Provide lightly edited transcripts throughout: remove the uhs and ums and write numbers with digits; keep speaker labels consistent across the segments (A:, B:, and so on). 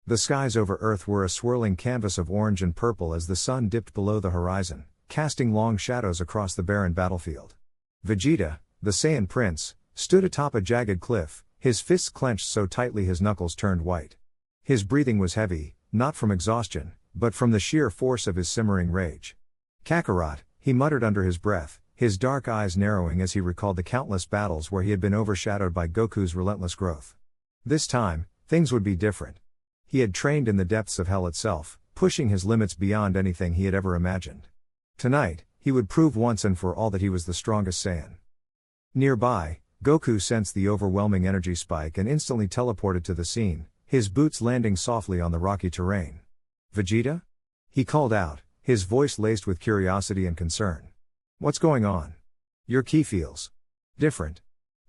A: The skies over Earth were a swirling canvas of orange and purple as the sun dipped below the horizon, casting long shadows across the barren battlefield. Vegeta, the Saiyan prince, stood atop a jagged cliff, his fists clenched so tightly his knuckles turned white. His breathing was heavy, not from exhaustion, but from the sheer force of his simmering rage. Kakarot, he muttered under his breath, his dark eyes narrowing as he recalled the countless battles where he had been overshadowed by Goku's relentless growth. This time, things would be different. He had trained in the depths of hell itself, pushing his limits beyond anything he had ever imagined. Tonight, he would prove once and for all that he was the strongest Saiyan. Nearby, Goku sensed the overwhelming energy spike and instantly teleported to the scene, his boots landing softly on the rocky terrain. "Vegeta?" he called out, his voice laced with curiosity and concern. "What's going on? Your ki feels different."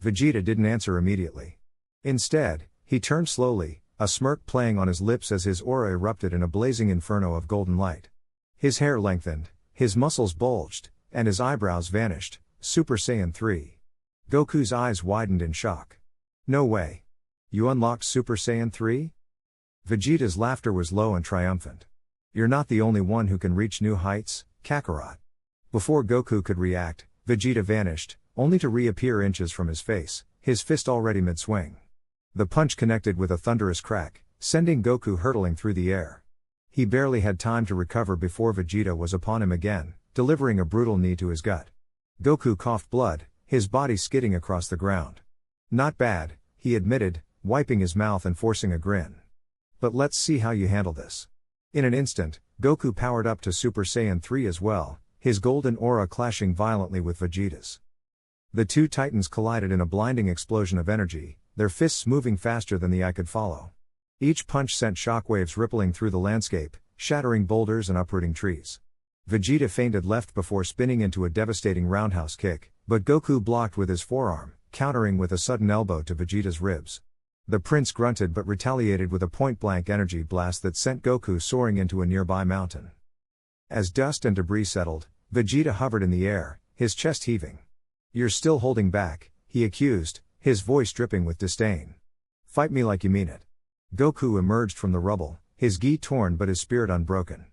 A: Vegeta didn't answer immediately. Instead, he turned slowly, a smirk playing on his lips as his aura erupted in a blazing inferno of golden light. His hair lengthened, his muscles bulged, and his eyebrows vanished. Super Saiyan 3. Goku's eyes widened in shock. "No way. You unlocked Super Saiyan 3? Vegeta's laughter was low and triumphant. "You're not the only one who can reach new heights, Kakarot." Before Goku could react, Vegeta vanished, only to reappear inches from his face, his fist already mid-swing. The punch connected with a thunderous crack, sending Goku hurtling through the air. He barely had time to recover before Vegeta was upon him again, delivering a brutal knee to his gut. Goku coughed blood, his body skidding across the ground. "Not bad," he admitted, wiping his mouth and forcing a grin. "But let's see how you handle this." In an instant, Goku powered up to Super Saiyan 3 as well, his golden aura clashing violently with Vegeta's. The two titans collided in a blinding explosion of energy, their fists moving faster than the eye could follow. Each punch sent shockwaves rippling through the landscape, shattering boulders and uprooting trees. Vegeta feinted left before spinning into a devastating roundhouse kick, but Goku blocked with his forearm, countering with a sudden elbow to Vegeta's ribs. The prince grunted but retaliated with a point-blank energy blast that sent Goku soaring into a nearby mountain. As dust and debris settled, Vegeta hovered in the air, his chest heaving. "You're still holding back," he accused, his voice dripping with disdain. "Fight me like you mean it." Goku emerged from the rubble, his gi torn but his spirit unbroken.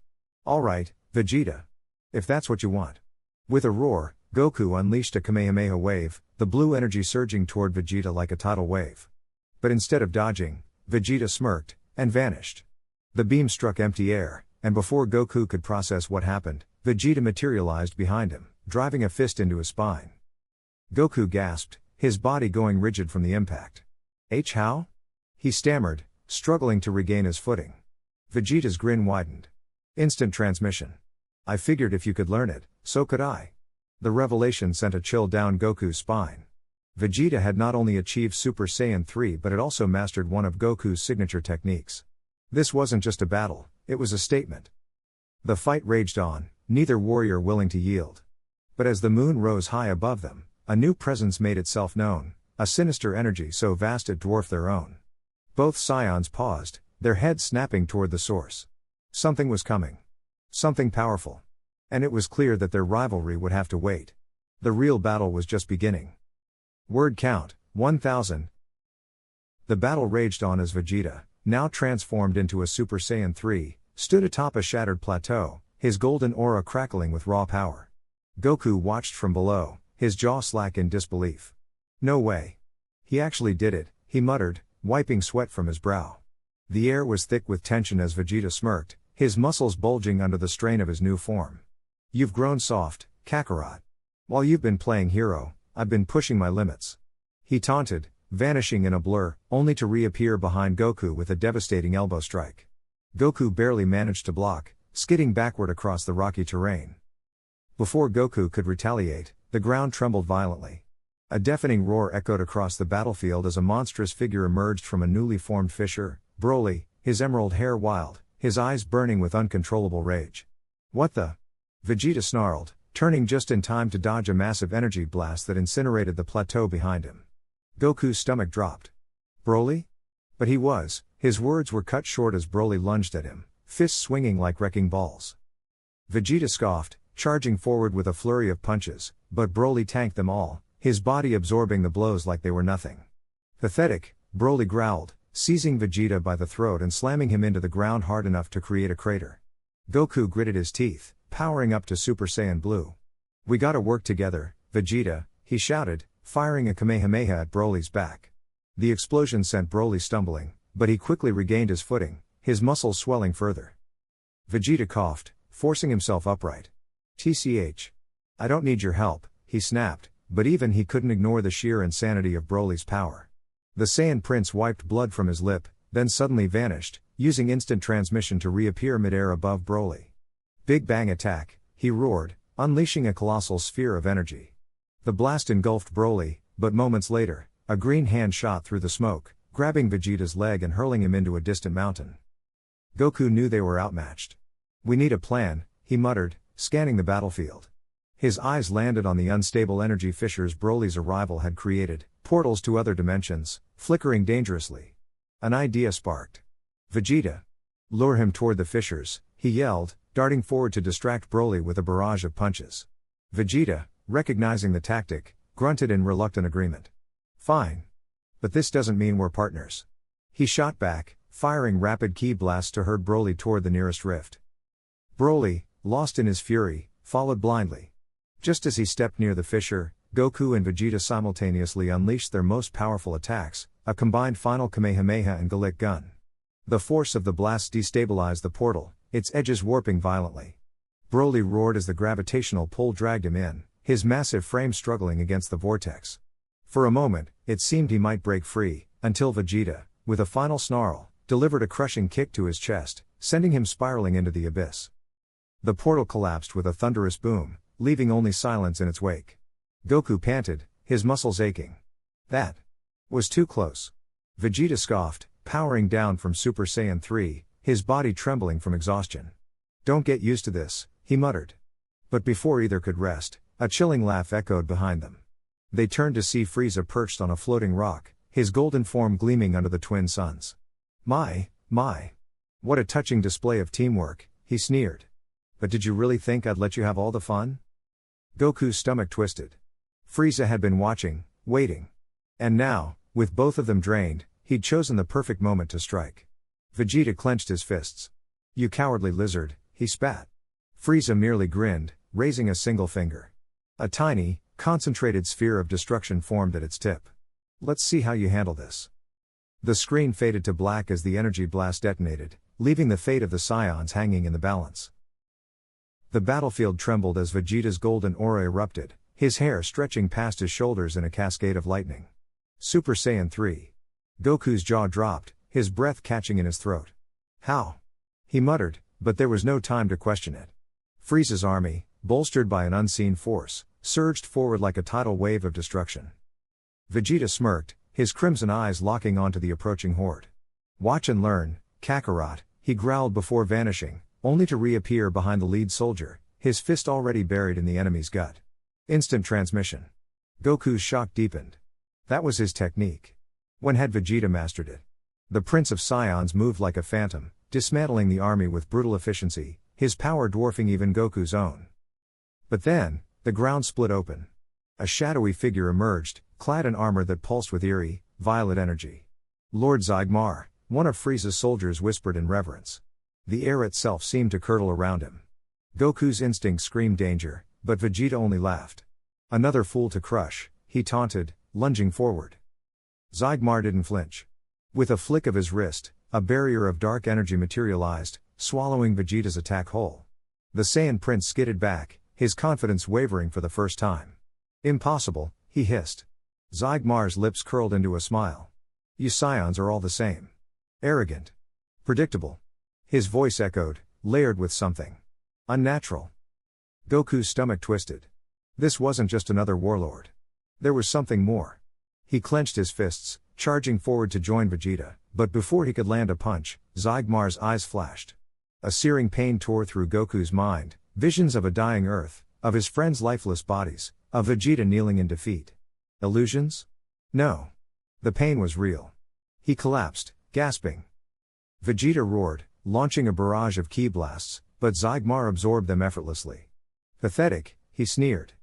A: "All right, Vegeta. If that's what you want." With a roar, Goku unleashed a Kamehameha wave, the blue energy surging toward Vegeta like a tidal wave. But instead of dodging, Vegeta smirked, and vanished. The beam struck empty air, and before Goku could process what happened, Vegeta materialized behind him, driving a fist into his spine. Goku gasped, his body going rigid from the impact. How?" he stammered, struggling to regain his footing. Vegeta's grin widened. "Instant transmission. I figured if you could learn it, so could I." The revelation sent a chill down Goku's spine. Vegeta had not only achieved Super Saiyan 3 but had also mastered one of Goku's signature techniques. This wasn't just a battle, it was a statement. The fight raged on, neither warrior willing to yield. But as the moon rose high above them, a new presence made itself known, a sinister energy so vast it dwarfed their own. Both Saiyans paused, their heads snapping toward the source. Something was coming. Something powerful. And it was clear that their rivalry would have to wait. The real battle was just beginning. Word count, 1000. The battle raged on as Vegeta, now transformed into a Super Saiyan 3, stood atop a shattered plateau, his golden aura crackling with raw power. Goku watched from below, his jaw slack in disbelief. "No way. He actually did it," he muttered, wiping sweat from his brow. The air was thick with tension as Vegeta smirked, his muscles bulging under the strain of his new form. "You've grown soft, Kakarot. While you've been playing hero, I've been pushing my limits." He taunted, vanishing in a blur, only to reappear behind Goku with a devastating elbow strike. Goku barely managed to block, skidding backward across the rocky terrain. Before Goku could retaliate, the ground trembled violently. A deafening roar echoed across the battlefield as a monstrous figure emerged from a newly formed fissure, Broly, his emerald hair wild, his eyes burning with uncontrollable rage. "What the?" Vegeta snarled, turning just in time to dodge a massive energy blast that incinerated the plateau behind him. Goku's stomach dropped. "Broly?" But he was, his words were cut short as Broly lunged at him, fists swinging like wrecking balls. Vegeta scoffed, charging forward with a flurry of punches, but Broly tanked them all, his body absorbing the blows like they were nothing. "Pathetic," Broly growled, seizing Vegeta by the throat and slamming him into the ground hard enough to create a crater. Goku gritted his teeth, powering up to Super Saiyan Blue. "We gotta work together, Vegeta," he shouted, firing a Kamehameha at Broly's back. The explosion sent Broly stumbling, but he quickly regained his footing, his muscles swelling further. Vegeta coughed, forcing himself upright. "TCH. I don't need your help," he snapped, but even he couldn't ignore the sheer insanity of Broly's power. The Saiyan Prince wiped blood from his lip, then suddenly vanished, using instant transmission to reappear midair above Broly. "Big Bang Attack," he roared, unleashing a colossal sphere of energy. The blast engulfed Broly, but moments later, a green hand shot through the smoke, grabbing Vegeta's leg and hurling him into a distant mountain. Goku knew they were outmatched. "We need a plan," he muttered, scanning the battlefield. His eyes landed on the unstable energy fissures Broly's arrival had created, portals to other dimensions, flickering dangerously. An idea sparked. "Vegeta! Lure him toward the fissures," he yelled, darting forward to distract Broly with a barrage of punches. Vegeta, recognizing the tactic, grunted in reluctant agreement. "Fine. But this doesn't mean we're partners." He shot back, firing rapid ki blasts to herd Broly toward the nearest rift. Broly, lost in his fury, followed blindly. Just as he stepped near the fissure, Goku and Vegeta simultaneously unleashed their most powerful attacks, a combined final Kamehameha and Gallic gun. The force of the blast destabilized the portal, its edges warping violently. Broly roared as the gravitational pull dragged him in, his massive frame struggling against the vortex. For a moment, it seemed he might break free, until Vegeta, with a final snarl, delivered a crushing kick to his chest, sending him spiraling into the abyss. The portal collapsed with a thunderous boom, leaving only silence in its wake. Goku panted, his muscles aching. "That was too close." Vegeta scoffed, powering down from Super Saiyan 3, his body trembling from exhaustion. "Don't get used to this," he muttered. But before either could rest, a chilling laugh echoed behind them. They turned to see Frieza perched on a floating rock, his golden form gleaming under the twin suns. My. What a touching display of teamwork," he sneered. "But did you really think I'd let you have all the fun?" Goku's stomach twisted. Frieza had been watching, waiting. And now, with both of them drained, he'd chosen the perfect moment to strike. Vegeta clenched his fists. "You cowardly lizard," he spat. Frieza merely grinned, raising a single finger. A tiny, concentrated sphere of destruction formed at its tip. "Let's see how you handle this." The screen faded to black as the energy blast detonated, leaving the fate of the Saiyans hanging in the balance. The battlefield trembled as Vegeta's golden aura erupted, his hair stretching past his shoulders in a cascade of lightning. Super Saiyan 3. Goku's jaw dropped, his breath catching in his throat. "How?" he muttered, but there was no time to question it. Frieza's army, bolstered by an unseen force, surged forward like a tidal wave of destruction. Vegeta smirked, his crimson eyes locking onto the approaching horde. "Watch and learn, Kakarot," he growled before vanishing, only to reappear behind the lead soldier, his fist already buried in the enemy's gut. Instant transmission. Goku's shock deepened. That was his technique. When had Vegeta mastered it? The Prince of Saiyans moved like a phantom, dismantling the army with brutal efficiency, his power dwarfing even Goku's own. But then, the ground split open. A shadowy figure emerged, clad in armor that pulsed with eerie, violet energy. Lord Zygmar, one of Frieza's soldiers, whispered in reverence. The air itself seemed to curdle around him. Goku's instinct screamed danger, but Vegeta only laughed. "Another fool to crush," he taunted, lunging forward. Zygmar didn't flinch. With a flick of his wrist, a barrier of dark energy materialized, swallowing Vegeta's attack whole. The Saiyan Prince skidded back, his confidence wavering for the first time. "Impossible," he hissed. Zygmar's lips curled into a smile. "You Saiyans are all the same. Arrogant. Predictable." His voice echoed, layered with something unnatural. Goku's stomach twisted. This wasn't just another warlord. There was something more. He clenched his fists, charging forward to join Vegeta, but before he could land a punch, Zygmar's eyes flashed. A searing pain tore through Goku's mind, visions of a dying Earth, of his friends' lifeless bodies, of Vegeta kneeling in defeat. Illusions? No. The pain was real. He collapsed, gasping. Vegeta roared, launching a barrage of ki blasts, but Zygmar absorbed them effortlessly. "Pathetic," he sneered.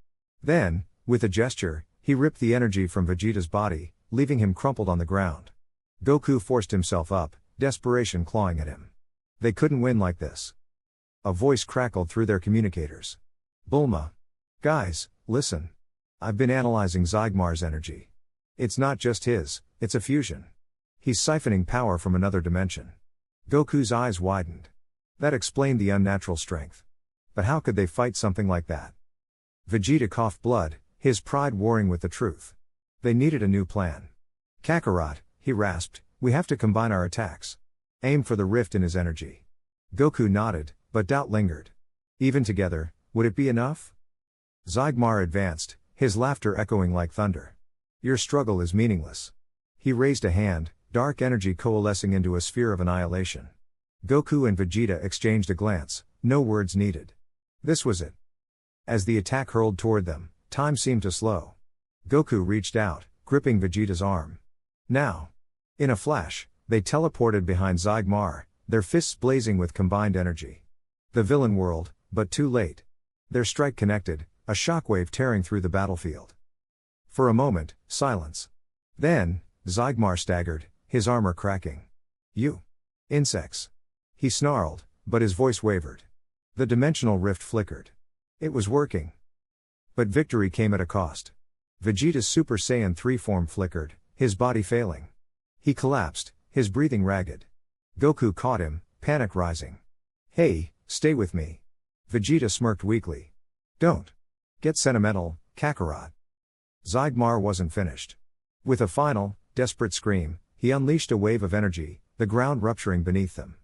A: Then, with a gesture, he ripped the energy from Vegeta's body, leaving him crumpled on the ground. Goku forced himself up, desperation clawing at him. They couldn't win like this. A voice crackled through their communicators. Bulma. Guys, listen. I've been analyzing Zygmar's energy. It's not just his, it's a fusion. He's siphoning power from another dimension. Goku's eyes widened. That explained the unnatural strength. But how could they fight something like that? Vegeta coughed blood, his pride warring with the truth. They needed a new plan. Kakarot, he rasped, we have to combine our attacks. Aim for the rift in his energy. Goku nodded, but doubt lingered. Even together, would it be enough? Zygmar advanced, his laughter echoing like thunder. Your struggle is meaningless. He raised a hand, dark energy coalescing into a sphere of annihilation. Goku and Vegeta exchanged a glance, no words needed. This was it. As the attack hurled toward them, time seemed to slow. Goku reached out, gripping Vegeta's arm. Now. In a flash, they teleported behind Zygmar, their fists blazing with combined energy. The villain whirled, but too late. Their strike connected, a shockwave tearing through the battlefield. For a moment, silence. Then, Zygmar staggered, his armor cracking. You. Insects. He snarled, but his voice wavered. The dimensional rift flickered. It was working. But victory came at a cost. Vegeta's Super Saiyan 3 form flickered, his body failing. He collapsed, his breathing ragged. Goku caught him, panic rising. Hey, stay with me. Vegeta smirked weakly. Don't. Get sentimental, Kakarot. Zygmar wasn't finished. With a final, desperate scream, he unleashed a wave of energy, the ground rupturing beneath them.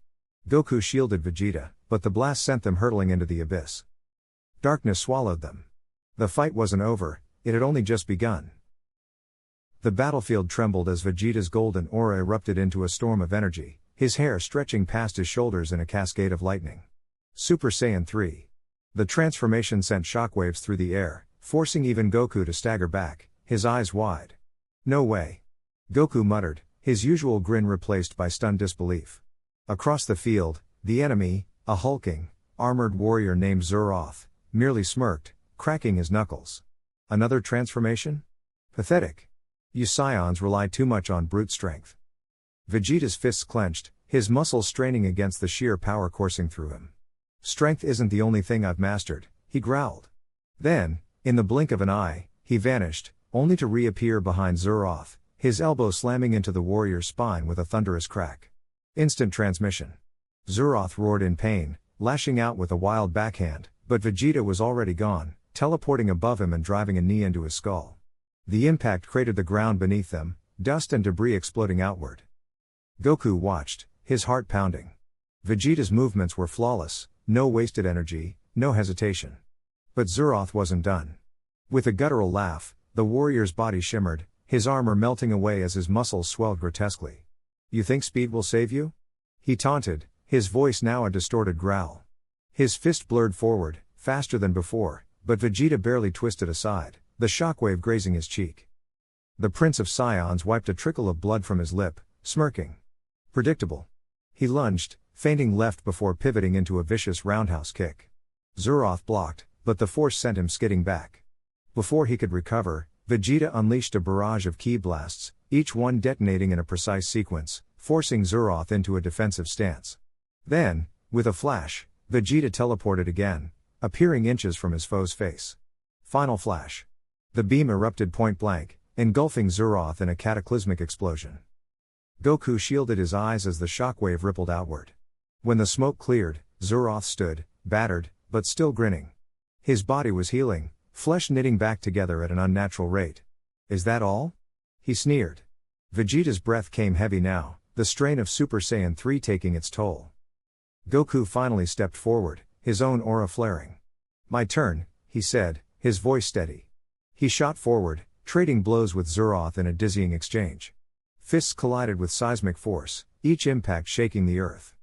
A: Goku shielded Vegeta, but the blast sent them hurtling into the abyss. Darkness swallowed them. The fight wasn't over, it had only just begun. The battlefield trembled as Vegeta's golden aura erupted into a storm of energy, his hair stretching past his shoulders in a cascade of lightning. Super Saiyan 3. The transformation sent shockwaves through the air, forcing even Goku to stagger back, his eyes wide. No way. Goku muttered, his usual grin replaced by stunned disbelief. Across the field, the enemy, a hulking, armored warrior named Zuroth, merely smirked, cracking his knuckles. Another transformation? Pathetic. You Saiyans rely too much on brute strength. Vegeta's fists clenched, his muscles straining against the sheer power coursing through him. Strength isn't the only thing I've mastered, he growled. Then, in the blink of an eye, he vanished, only to reappear behind Zuroth, his elbow slamming into the warrior's spine with a thunderous crack. Instant transmission. Zuroth roared in pain, lashing out with a wild backhand, but Vegeta was already gone, teleporting above him and driving a knee into his skull. The impact cratered the ground beneath them, dust and debris exploding outward. Goku watched, his heart pounding. Vegeta's movements were flawless, no wasted energy, no hesitation. But Zuroth wasn't done. With a guttural laugh, the warrior's body shimmered, his armor melting away as his muscles swelled grotesquely. You think speed will save you? He taunted, his voice now a distorted growl. His fist blurred forward, faster than before, but Vegeta barely twisted aside, the shockwave grazing his cheek. The Prince of Saiyans wiped a trickle of blood from his lip, smirking. Predictable. He lunged, feinting left before pivoting into a vicious roundhouse kick. Zuroth blocked, but the force sent him skidding back. Before he could recover, Vegeta unleashed a barrage of ki blasts, each one detonating in a precise sequence, forcing Zuroth into a defensive stance. Then, with a flash, Vegeta teleported again, appearing inches from his foe's face. Final flash. The beam erupted point blank, engulfing Zuroth in a cataclysmic explosion. Goku shielded his eyes as the shockwave rippled outward. When the smoke cleared, Zuroth stood, battered, but still grinning. His body was healing, flesh knitting back together at an unnatural rate. Is that all? He sneered. Vegeta's breath came heavy now, the strain of Super Saiyan 3 taking its toll. Goku finally stepped forward, his own aura flaring. My turn, he said, his voice steady. He shot forward, trading blows with Zuroth in a dizzying exchange. Fists collided with seismic force, each impact shaking the earth.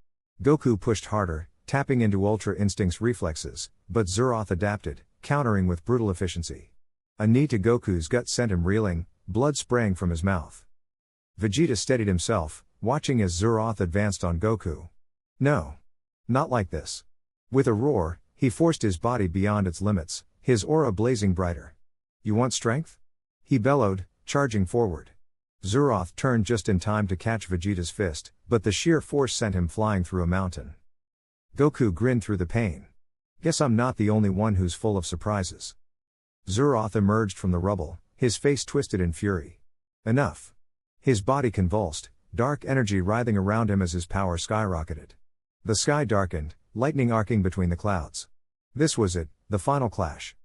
A: Goku pushed harder, tapping into Ultra Instinct's reflexes, but Zuroth adapted, countering with brutal efficiency. A knee to Goku's gut sent him reeling, blood spraying from his mouth. Vegeta steadied himself, watching as Zuroth advanced on Goku. No. Not like this. With a roar, he forced his body beyond its limits, his aura blazing brighter. You want strength? He bellowed, charging forward. Zuroth turned just in time to catch Vegeta's fist, but the sheer force sent him flying through a mountain. Goku grinned through the pain. Guess I'm not the only one who's full of surprises. Zuroth emerged from the rubble, his face twisted in fury. Enough. His body convulsed, dark energy writhing around him as his power skyrocketed. The sky darkened, lightning arcing between the clouds. This was it, the final clash.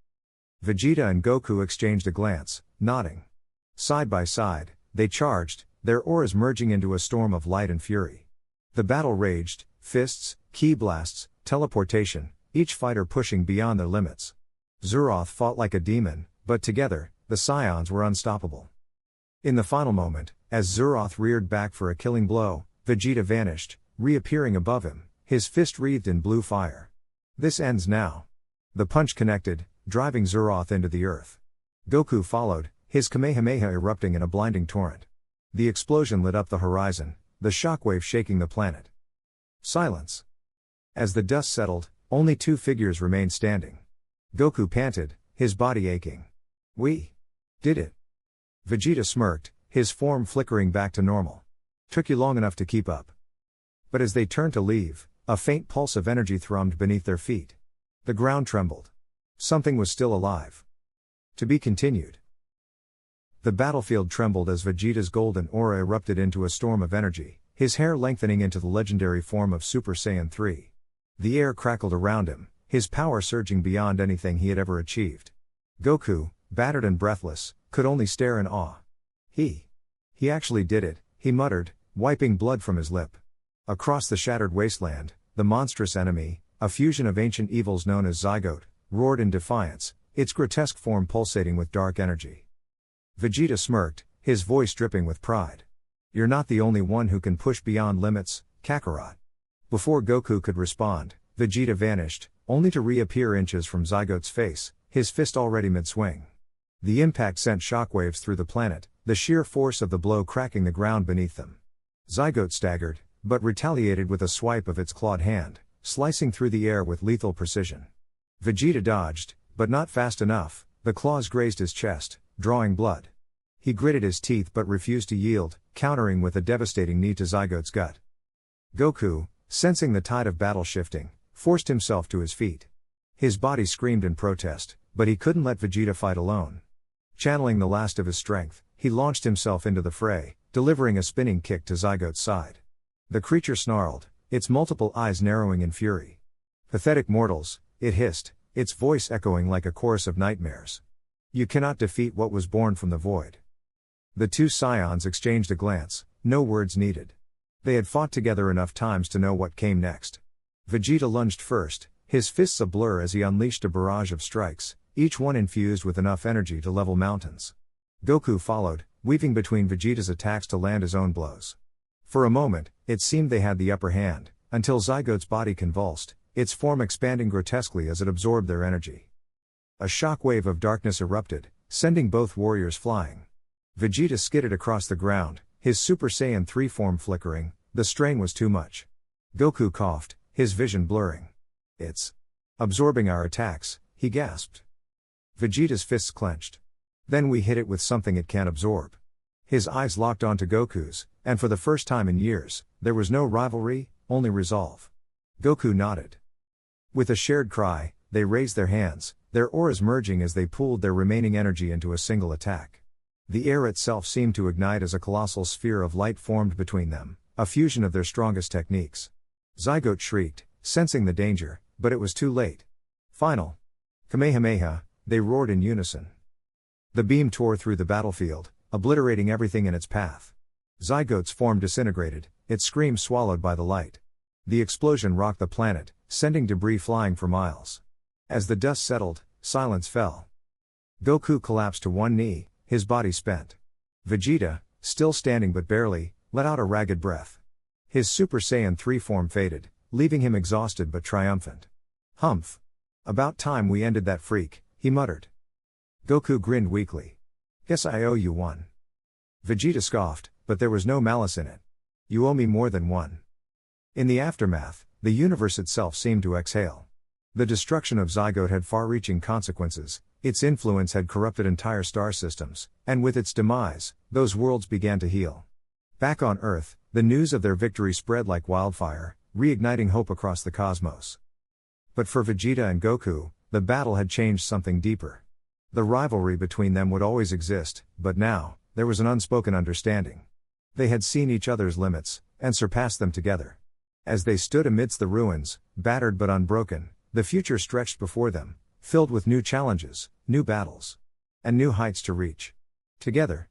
A: Vegeta and Goku exchanged a glance, nodding. Side by side, they charged, their auras merging into a storm of light and fury. The battle raged, fists, ki blasts, teleportation, each fighter pushing beyond their limits. Zuroth fought like a demon, but together, the Saiyans were unstoppable. In the final moment, as Zuroth reared back for a killing blow, Vegeta vanished, reappearing above him, his fist wreathed in blue fire. This ends now. The punch connected, driving Zuroth into the earth. Goku followed, his Kamehameha erupting in a blinding torrent. The explosion lit up the horizon, the shockwave shaking the planet. Silence. As the dust settled, only two figures remained standing. Goku panted, his body aching. We did it. Vegeta smirked, his form flickering back to normal. Took you long enough to keep up. But as they turned to leave, a faint pulse of energy thrummed beneath their feet. The ground trembled. Something was still alive. To be continued. The battlefield trembled as Vegeta's golden aura erupted into a storm of energy, his hair lengthening into the legendary form of Super Saiyan 3. The air crackled around him, his power surging beyond anything he had ever achieved. Goku, battered and breathless, could only stare in awe. He actually did it, he muttered, wiping blood from his lip. Across the shattered wasteland, the monstrous enemy, a fusion of ancient evils known as Zygote, roared in defiance, its grotesque form pulsating with dark energy. Vegeta smirked, his voice dripping with pride. You're not the only one who can push beyond limits, Kakarot. Before Goku could respond, Vegeta vanished, only to reappear inches from Zygote's face, his fist already mid-swing. The impact sent shockwaves through the planet, the sheer force of the blow cracking the ground beneath them. Zygote staggered, but retaliated with a swipe of its clawed hand, slicing through the air with lethal precision. Vegeta dodged, but not fast enough, the claws grazed his chest, drawing blood. He gritted his teeth but refused to yield, countering with a devastating knee to Zygote's gut. Goku, sensing the tide of battle shifting, forced himself to his feet. His body screamed in protest, but he couldn't let Vegeta fight alone. Channeling the last of his strength, he launched himself into the fray, delivering a spinning kick to Zygote's side. The creature snarled, its multiple eyes narrowing in fury. Pathetic mortals, it hissed, its voice echoing like a chorus of nightmares. You cannot defeat what was born from the void. The two Saiyans exchanged a glance, no words needed. They had fought together enough times to know what came next. Vegeta lunged first, his fists a blur as he unleashed a barrage of strikes, each one infused with enough energy to level mountains. Goku followed, weaving between Vegeta's attacks to land his own blows. For a moment, it seemed they had the upper hand, until Zygote's body convulsed, its form expanding grotesquely as it absorbed their energy. A shockwave of darkness erupted, sending both warriors flying. Vegeta skidded across the ground, his Super Saiyan 3 form flickering, the strain was too much. Goku coughed, his vision blurring. It's absorbing our attacks, he gasped. Vegeta's fists clenched. Then we hit it with something it can't absorb. His eyes locked onto Goku's, and for the first time in years, there was no rivalry, only resolve. Goku nodded. With a shared cry, they raised their hands, their auras merging as they pooled their remaining energy into a single attack. The air itself seemed to ignite as a colossal sphere of light formed between them, a fusion of their strongest techniques. Zygote shrieked, sensing the danger, but it was too late. Final. Kamehameha, they roared in unison. The beam tore through the battlefield, obliterating everything in its path. Zygote's form disintegrated, its scream swallowed by the light. The explosion rocked the planet, sending debris flying for miles. As the dust settled, silence fell. Goku collapsed to one knee, his body spent. Vegeta, still standing but barely, let out a ragged breath. His Super Saiyan 3 form faded, leaving him exhausted but triumphant. Humph. About time we ended that freak, he muttered. Goku grinned weakly. Guess I owe you one. Vegeta scoffed, but there was no malice in it. You owe me more than one. In the aftermath, the universe itself seemed to exhale. The destruction of Zygote had far-reaching consequences, Its influence had corrupted entire star systems, and with its demise, those worlds began to heal. Back on Earth, the news of their victory spread like wildfire, reigniting hope across the cosmos. But for Vegeta and Goku, the battle had changed something deeper. The rivalry between them would always exist, but now, there was an unspoken understanding. They had seen each other's limits, and surpassed them together. As they stood amidst the ruins, battered but unbroken, the future stretched before them, filled with new challenges, new battles, and new heights to reach. Together,